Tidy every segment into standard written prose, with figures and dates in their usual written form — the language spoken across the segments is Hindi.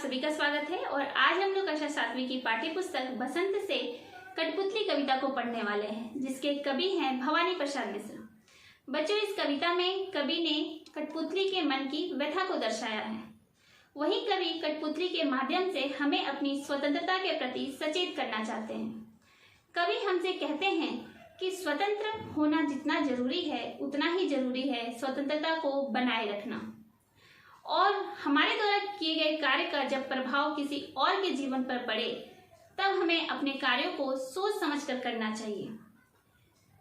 सभी का स्वागत है और आज हम लोग कक्षा 7वीं की पाठ्य पुस्तक बसंत से कठपुतली कविता को पढ़ने वाले हैं, जिसके कवि हैं भवानी प्रसाद मिश्र। बच्चों, इस कविता में कवि ने कठपुतली के मन की व्यथा को दर्शाया है। वही कवि कठपुतली के माध्यम से हमें अपनी स्वतंत्रता के प्रति सचेत करना चाहते हैं। कवि हमसे कहते हैं कि स्वतंत्र होना जितना जरूरी है उतना ही जरूरी है स्वतंत्रता को बनाए रखना, और हमारे द्वारा किए गए कार्य का जब प्रभाव किसी और के जीवन पर पड़े तब हमें अपने कार्यों को सोच समझकर करना चाहिए।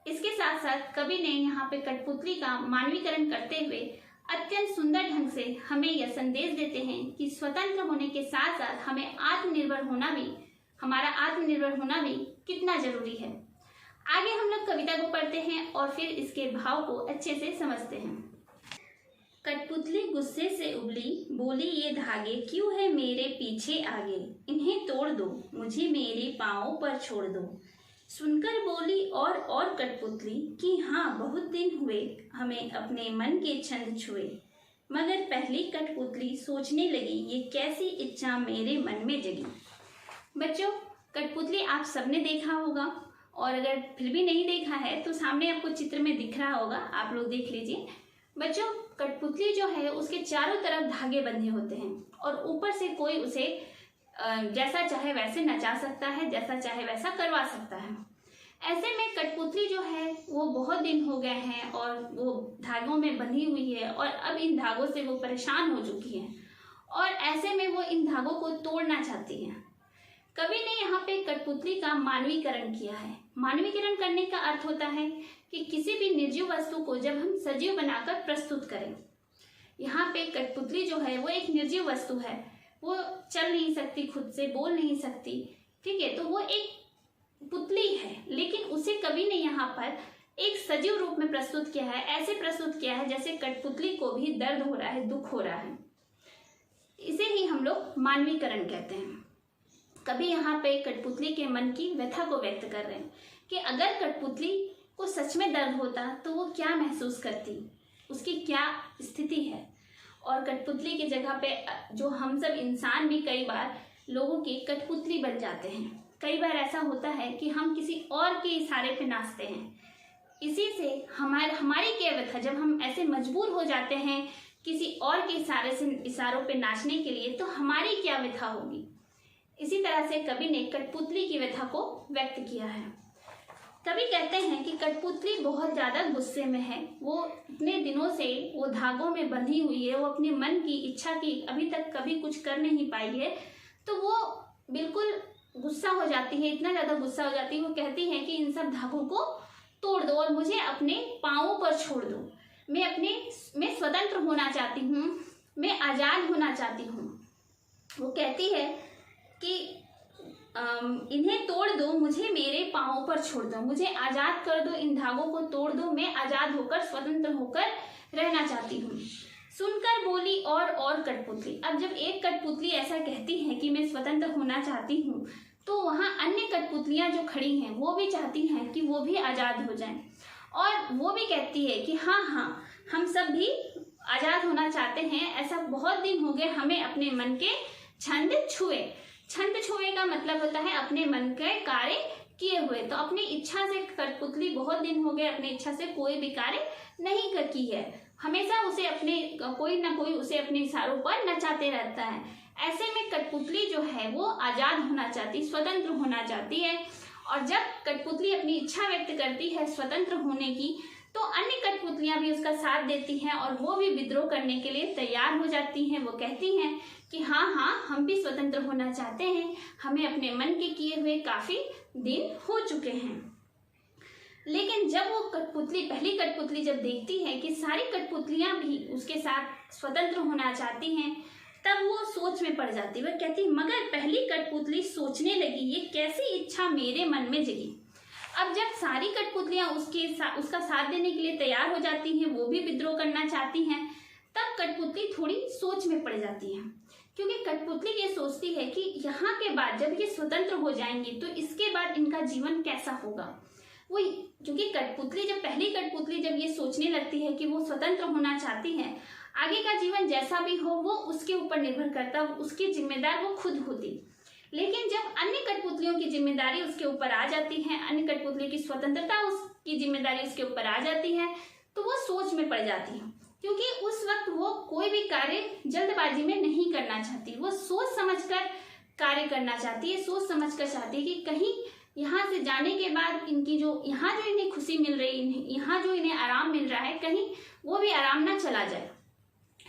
इसके साथ साथ कवि ने यहाँ पे कठपुतली का मानवीकरण करते हुए अत्यंत सुंदर ढंग से हमें यह संदेश देते हैं कि स्वतंत्र होने के साथ साथ हमें हमारा आत्मनिर्भर होना भी कितना जरूरी है। आगे हम लोग कविता को पढ़ते हैं और फिर इसके भाव को अच्छे से समझते हैं। कठपुतली गुस्से से उबली, बोली ये धागे क्यों है मेरे पीछे आगे, इन्हें तोड़ दो, मुझे मेरे पाँव पर छोड़ दो। सुनकर बोली और कठपुतली कि हाँ बहुत दिन हुए हमें अपने मन के छंद छुए। मगर पहली कठपुतली सोचने लगी ये कैसी इच्छा मेरे मन में जगी। बच्चों, कठपुतली आप सबने देखा होगा, और अगर फिर भी नहीं देखा है तो सामने आपको चित्र में दिख रहा होगा, आप लोग देख लीजिए। बच्चों, कठपुतली जो है उसके चारों तरफ धागे बंधे होते हैं और ऊपर से कोई उसे जैसा चाहे वैसे नचा सकता है, जैसा चाहे वैसा करवा सकता है। ऐसे में कठपुतली जो है वो बहुत दिन हो गए हैं और वो धागों में बंधी हुई है और अब इन धागों से वो परेशान हो चुकी है और ऐसे में वो इन धागों को तोड़ना चाहती है। कवि ने यहाँ पे कठपुतली का मानवीकरण किया है। मानवीकरण करने का अर्थ होता है कि किसी भी निर्जीव वस्तु को जब हम सजीव बनाकर प्रस्तुत करें। यहाँ पे कठपुतली जो है वो एक निर्जीव वस्तु है, वो चल नहीं सकती, खुद से बोल नहीं सकती, ठीक है, तो वो एक पुतली है, लेकिन उसे कवि ने यहाँ पर एक सजीव रूप में प्रस्तुत किया है। ऐसे प्रस्तुत किया है जैसे कठपुतली को भी दर्द हो रहा है, दुख हो रहा है। इसे ही हम लोग मानवीकरण कहते हैं। कवि यहाँ पे कठपुतली के मन की व्यथा को व्यक्त कर रहे हैं कि अगर कठपुतली को सच में दर्द होता तो वो क्या महसूस करती, उसकी क्या स्थिति है। और कठपुतली की जगह पे जो हम सब इंसान भी कई बार लोगों की कठपुतली बन जाते हैं। कई बार ऐसा होता है कि हम किसी और के इशारे पे नाचते हैं। इसी से हमारी क्या व्यथा, जब हम ऐसे मजबूर हो जाते हैं किसी और के इशारों पे नाचने के लिए, तो हमारी क्या व्यथा होगी। इसी तरह से कवि ने कठपुतली की व्यथा को व्यक्त किया है। कवि कहते हैं कि कठपुतली बहुत ज़्यादा गुस्से में है। वो इतने दिनों से वो धागों में बंधी हुई है, वो अपने मन की इच्छा की अभी तक कभी कुछ कर नहीं पाई है, तो वो बिल्कुल गुस्सा हो जाती है, इतना ज़्यादा गुस्सा हो जाती है। वो कहती है कि इन सब धागों को तोड़ दो और मुझे अपने पाँवों पर छोड़ दो। मैं स्वतंत्र होना चाहती हूँ, मैं आज़ाद होना चाहती हूँ। वो कहती है कि इन्हें तोड़ दो, मुझे मेरे पाँवों पर छोड़ दो, मुझे आज़ाद कर दो, इन धागों को तोड़ दो, मैं आज़ाद होकर स्वतंत्र होकर रहना चाहती हूँ। सुनकर बोली और कठपुतली। अब जब एक कठपुतली ऐसा कहती है कि मैं स्वतंत्र होना चाहती हूँ, तो वहाँ अन्य कठपुतलियाँ जो खड़ी हैं वो भी चाहती हैं कि वो भी आज़ाद हो जाएं, और वो भी कहती है कि हाँ हम सब भी आज़ाद होना चाहते हैं। ऐसा बहुत दिन हो गए हमें अपने मन के छंद छुए। छंद छुए का मतलब होता है अपने मन के कार्य किए हुए। तो अपनी इच्छा से कठपुतली बहुत दिन हो गए अपनी इच्छा से कोई भी कार्य नहीं की है। हमेशा उसे कोई ना कोई उसे अपने इशारों पर नचाते रहता है। ऐसे में कठपुतली जो है वो आज़ाद होना चाहती, स्वतंत्र होना चाहती है। और जब कठपुतली अपनी इच्छा व्यक्त करती है स्वतंत्र होने की, तो अन्य कठपुतलियां भी उसका साथ देती हैं और वो भी विद्रोह करने के लिए तैयार हो जाती हैं। वो कहती हैं कि हाँ हम भी स्वतंत्र होना चाहते हैं, हमें अपने मन के किए हुए काफ़ी दिन हो चुके हैं। लेकिन जब वो पहली कठपुतली जब देखती है कि सारी कठपुतलियां भी उसके साथ स्वतंत्र होना चाहती हैं, तब वो सोच में पड़ जाती है। वह कहती मगर पहली कठपुतली सोचने लगी ये कैसी इच्छा मेरे मन में जगी। अब जब सारी कठपुतलियां उसका साथ देने के लिए तैयार हो जाती हैं, वो भी विद्रोह करना चाहती हैं, तब कठपुतली थोड़ी सोच में पड़ जाती है। क्योंकि कठपुतली ये सोचती है कि यहाँ के बाद जब ये स्वतंत्र हो जाएंगी तो इसके बाद इनका जीवन कैसा होगा। वो, क्योंकि कठपुतली जब पहली कठपुतली जब ये सोचने लगती है कि वो स्वतंत्र होना चाहती है, आगे का जीवन जैसा भी हो वो उसके ऊपर निर्भर करता, उसकी जिम्मेदार वो खुद होती। लेकिन जब अन्य कठपुतलियों की जिम्मेदारी उसके ऊपर आ जाती है, अन्य कठपुतलियों की स्वतंत्रता उसकी जिम्मेदारी उसके ऊपर आ जाती है, तो वो सोच में पड़ जाती है, क्योंकि उस वक्त वो कोई भी कार्य जल्दबाजी में नहीं करना चाहती। वो सोच समझकर कार्य करना चाहती है, सोच समझकर चाहती है कि कहीं यहाँ से जाने के बाद इनकी जो यहाँ जो इन्हें खुशी मिल रही है, यहाँ जो इन्हें आराम मिल रहा है, कहीं वो भी आराम ना चला जाए।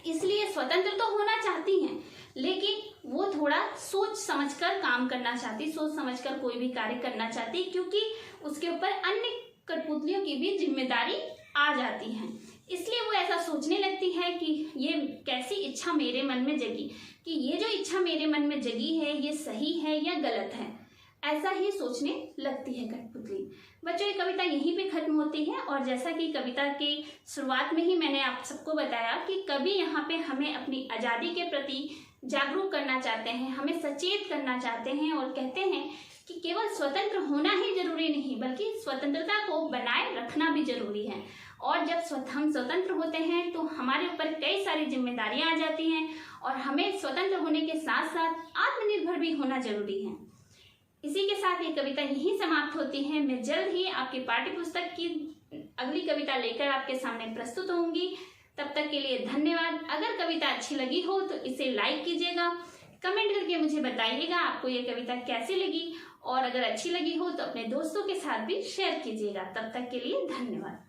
इसलिए स्वतंत्र तो होना चाहती हैं, लेकिन वो थोड़ा सोच समझकर काम करना चाहती, सोच समझकर कोई भी कार्य करना चाहती, क्योंकि उसके ऊपर अन्य कठपुतलियों की भी जिम्मेदारी आ जाती है। इसलिए वो ऐसा सोचने लगती है कि ये कैसी इच्छा मेरे मन में जगी, कि ये जो इच्छा मेरे मन में जगी है ये सही है या गलत है, ऐसा ही सोचने लगती है कठपुतली। बच्चों, ये कविता यहीं पे खत्म होती है। और जैसा कि कविता की शुरुआत में ही मैंने आप सबको बताया कि कवि यहाँ पे हमें अपनी आज़ादी के प्रति जागरूक करना चाहते हैं, हमें सचेत करना चाहते हैं और कहते हैं कि केवल स्वतंत्र होना ही जरूरी नहीं, बल्कि स्वतंत्रता को बनाए रखना भी जरूरी है। और जब हम स्वतंत्र होते हैं तो हमारे ऊपर कई सारी जिम्मेदारियां आ जाती हैं और हमें स्वतंत्र होने के साथ साथ आत्मनिर्भर भी होना जरूरी है। इसी के साथ ये कविता यहीं समाप्त होती है। मैं जल्द ही आपकी पाठ्य पुस्तक की अगली कविता लेकर आपके सामने प्रस्तुत होंगी। तब तक के लिए धन्यवाद। अगर कविता अच्छी लगी हो तो इसे लाइक कीजिएगा, कमेंट करके मुझे बताइएगा आपको ये कविता कैसी लगी, और अगर अच्छी लगी हो तो अपने दोस्तों के साथ भी शेयर कीजिएगा। तब तक के लिए धन्यवाद।